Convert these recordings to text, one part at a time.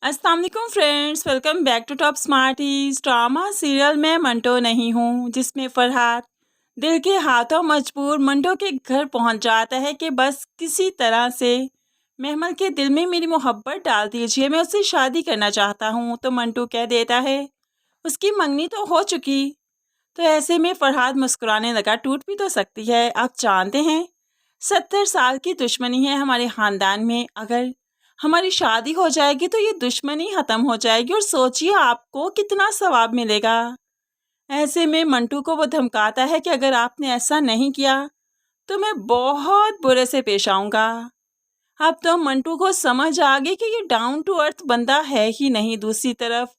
अस्सलाम वालेकुम friends, welcome back to Top Smarties. Drama serial में मंटो नहीं हूँ, जिसमें फरहाद दिल के हाथों मजबूर मंटो के घर पहुँच जाता है कि बस किसी तरह से महमल के दिल में मेरी मोहब्बत डाल दीजिए, मैं उससे शादी करना चाहता हूँ। तो मंटो कह देता है उसकी मंगनी तो हो चुकी। तो ऐसे में फरहाद मुस्कुराने लगा, टूट भी तो सकती है। आप जानते हैं 70 साल की दुश्मनी है हमारे ख़ानदान में, अगर हमारी शादी हो जाएगी तो ये दुश्मनी ख़त्म हो जाएगी और सोचिए आपको कितना सवाब मिलेगा। ऐसे में मंटू को वो धमकाता है कि अगर आपने ऐसा नहीं किया तो मैं बहुत बुरे से पेश आऊँगा। अब तो मंटू को समझ आ गई कि ये डाउन टू अर्थ बंदा है ही नहीं। दूसरी तरफ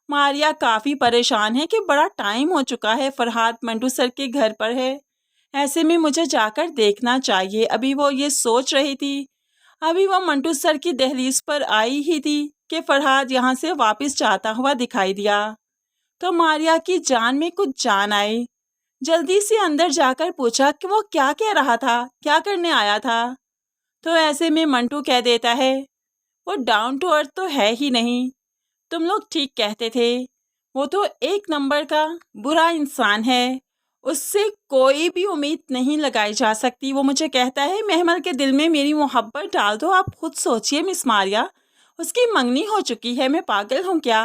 मारिया काफ़ी परेशान है कि बड़ा टाइम हो चुका है, फरहाद मंटू सर के घर पर है, ऐसे में मुझे जाकर देखना चाहिए। अभी वो ये सोच रही थी, अभी वो मंटू सर की दहलीज पर आई ही थी कि फरहाद यहाँ से वापस जाता हुआ दिखाई दिया। तो मारिया की जान में कुछ जान आई, जल्दी से अंदर जाकर पूछा कि वो क्या कह रहा था, क्या करने आया था। तो ऐसे में मंटू कह देता है वो डाउन टू अर्थ तो है ही नहीं, तुम लोग ठीक कहते थे, वो तो एक नंबर का बुरा इंसान है, उससे कोई भी उम्मीद नहीं लगाई जा सकती। वो मुझे कहता है महमल के दिल में मेरी मोहब्बत डाल दो। आप खुद सोचिए मिस मारिया, उसकी मंगनी हो चुकी है, मैं पागल हूँ क्या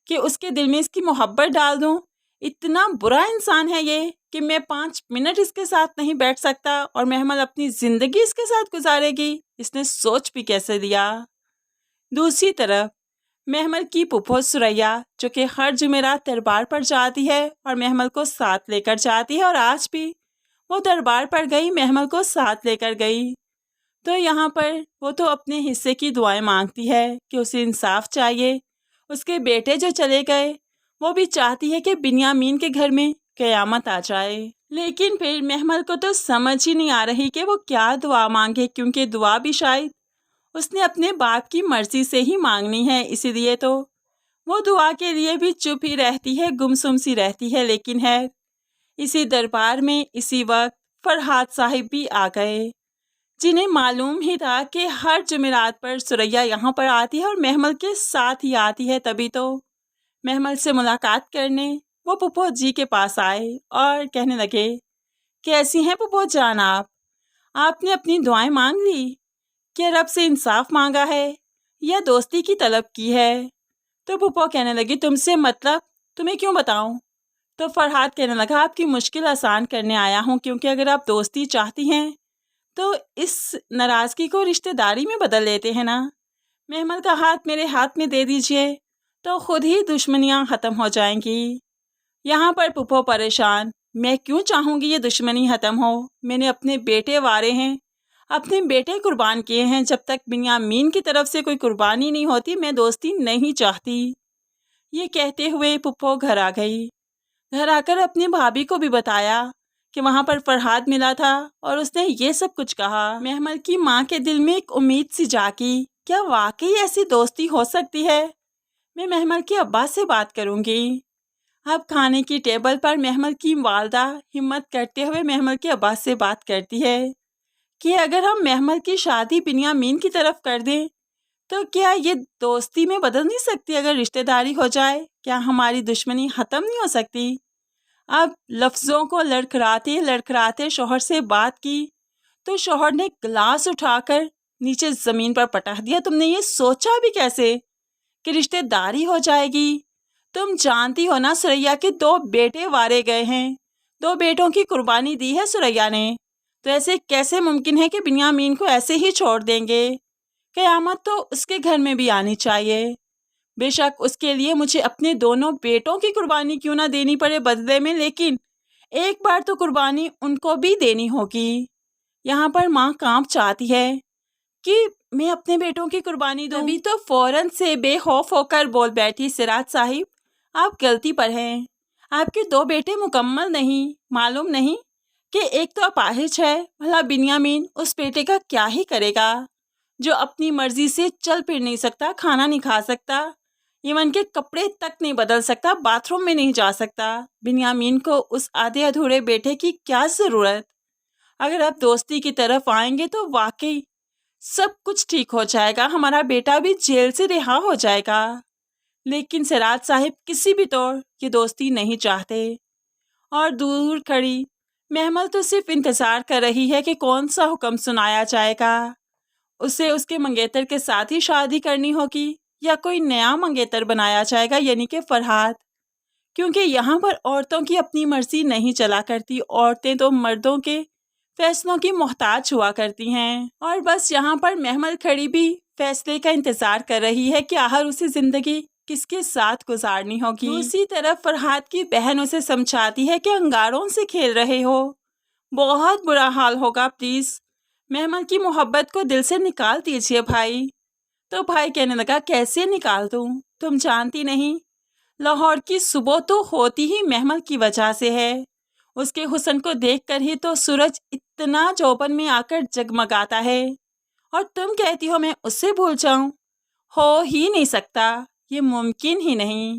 कि उसके दिल में इसकी मोहब्बत डाल दूँ। इतना बुरा इंसान है ये कि मैं 5 मिनट इसके साथ नहीं बैठ सकता और महमल अपनी ज़िंदगी इसके साथ गुजारेगी। इसने सोच भी कैसे दिया। दूसरी तरफ महमल की फूफो सुरैया, जो कि हर जुमेरात दरबार पर जाती है और महमल को साथ लेकर जाती है, और आज भी वो दरबार पर गई, महमल को साथ लेकर गई। तो यहाँ पर वो तो अपने हिस्से की दुआएं मांगती है कि उसे इंसाफ चाहिए। उसके बेटे जो चले गए, वो भी चाहती है कि बिन्यामीन के घर में क़यामत आ जाए। लेकिन फिर महमल को तो समझ ही नहीं आ रही कि वो क्या दुआ मांगे, क्योंकि दुआ भी शायद उसने अपने बाप की मर्जी से ही मांगनी है, इसीलिए तो वो दुआ के लिए भी चुप ही रहती है, गुमसुम सी रहती है। लेकिन है इसी दरबार में इसी वक्त फरहाद साहिब भी आ गए, जिन्हें मालूम ही था कि हर जुमेरात पर सुरैया यहाँ पर आती है और महमल के साथ ही आती है। तभी तो महमल से मुलाकात करने वो पुप्पो जी के पास आए और कहने लगे, कैसी हैं पुप्पो जान आप, आपने अपनी दुआएं मांग ली, क्या रब से इंसाफ मांगा है या दोस्ती की तलब की है। तो पुप्पो कहने लगी, तुमसे मतलब, तुम्हें क्यों बताऊं। तो फरहाद कहने लगा, आपकी मुश्किल आसान करने आया हूं, क्योंकि अगर आप दोस्ती चाहती हैं तो इस नाराज़गी को रिश्तेदारी में बदल लेते हैं ना। महमल का हाथ मेरे हाथ में दे दीजिए तो खुद ही दुश्मनियां ख़त्म हो जाएंगी। यहाँ पर पुप्पो परेशान, मैं क्यों चाहूँगी ये दुश्मनी ख़त्म हो, मैंने अपने बेटे वारे हैं, अपने बेटे कुर्बान किए हैं, जब तक बिन्यामीन की तरफ से कोई कुर्बानी नहीं होती मैं दोस्ती नहीं चाहती। ये कहते हुए पुप्पो घर आ गई। घर आकर अपनी भाभी को भी बताया कि वहाँ पर फरहाद मिला था और उसने ये सब कुछ कहा। महमल की माँ के दिल में एक उम्मीद सी जागी, क्या वाकई ऐसी दोस्ती हो सकती है। मैं महमल के अब्बा से बात करूँगी। अब खाने की टेबल पर महमल की वालदा हिम्मत करते हुए महमल के अब्बा से बात करती है कि अगर हम महमल की शादी बिन्यामीन की तरफ कर दें तो क्या ये दोस्ती में बदल नहीं सकती। अगर रिश्तेदारी हो जाए क्या हमारी दुश्मनी ख़त्म नहीं हो सकती। अब लफ्ज़ों को लड़खड़ाते लड़खड़ाते शौहर से बात की तो शौहर ने गिलास उठाकर नीचे ज़मीन पर पटक दिया। तुमने ये सोचा भी कैसे कि रिश्तेदारी हो जाएगी। तुम जानती हो ना सुरैया के 2 बेटे वारे गए हैं, 2 बेटों की कुर्बानी दी है सुरैया ने, तो ऐसे कैसे मुमकिन है कि बिन्यामीन को ऐसे ही छोड़ देंगे। क़यामत तो उसके घर में भी आनी चाहिए, बेशक उसके लिए मुझे अपने दोनों बेटों की कुर्बानी क्यों ना देनी पड़े बदले में, लेकिन एक बार तो कुर्बानी उनको भी देनी होगी। यहाँ पर माँ कांप चाहती है कि मैं अपने बेटों की कुर्बानी दूँ। तभी तो फौरन से बेखौफ होकर बोल बैठी, सिराज साहिब आप गलती पर हैं, आपके 2 बेटे मुकम्मल नहीं, मालूम नहीं कि एक तो अपाहिज है, भला बिन्यामीन उस बेटे का क्या ही करेगा जो अपनी मर्जी से चल फिर नहीं सकता, खाना नहीं खा सकता, इवन के कपड़े तक नहीं बदल सकता, बाथरूम में नहीं जा सकता। बिन्यामीन को उस आधे अधूरे बेटे की क्या ज़रूरत। अगर आप दोस्ती की तरफ आएंगे तो वाकई سب کچھ ٹھیک ہو جائے گا، ہمارا بیٹا بھی جیل سے رہا ہو جائے گا۔ لیکن سراج صاحب کسی بھی طور یہ دوستی نہیں چاہتے، اور دور کھڑی محمل تو صرف انتظار کر رہی ہے کہ کون سا حکم سنایا جائے گا۔ اسے اس کے منگیتر کے ساتھ ہی شادی کرنی ہوگی یا کوئی نیا منگیتر بنایا جائے گا، یعنی کہ فرحات، کیونکہ یہاں پر عورتوں کی اپنی مرضی نہیں چلا کرتی، عورتیں تو مردوں کے فیصلوں کی محتاج ہوا کرتی ہیں۔ اور بس یہاں پر محمل کھڑی بھی فیصلے کا انتظار کر رہی ہے کہ آخر اسے زندگی کس کے ساتھ گزارنی ہوگی۔ دوسری طرف فرحات کی بہن اسے سمجھاتی ہے کہ انگاروں سے کھیل رہے ہو، بہت برا حال ہوگا، پلیز محمل کی محبت کو دل سے نکال دیجیے بھائی۔ تو بھائی کہنے لگا، کیسے نکال دوں؟ تم جانتی نہیں، لاہور کی صبح تو ہوتی ہی محمل کی وجہ سے ہے۔ اس کے حسن کو دیکھ کر ہی تو سورج اتنا چوپن میں آ کر جگمگاتا ہے، اور تم کہتی ہو میں اس سے بھول جاؤں؟ ہو ہی نہیں سکتا، یہ ممکن ہی نہیں۔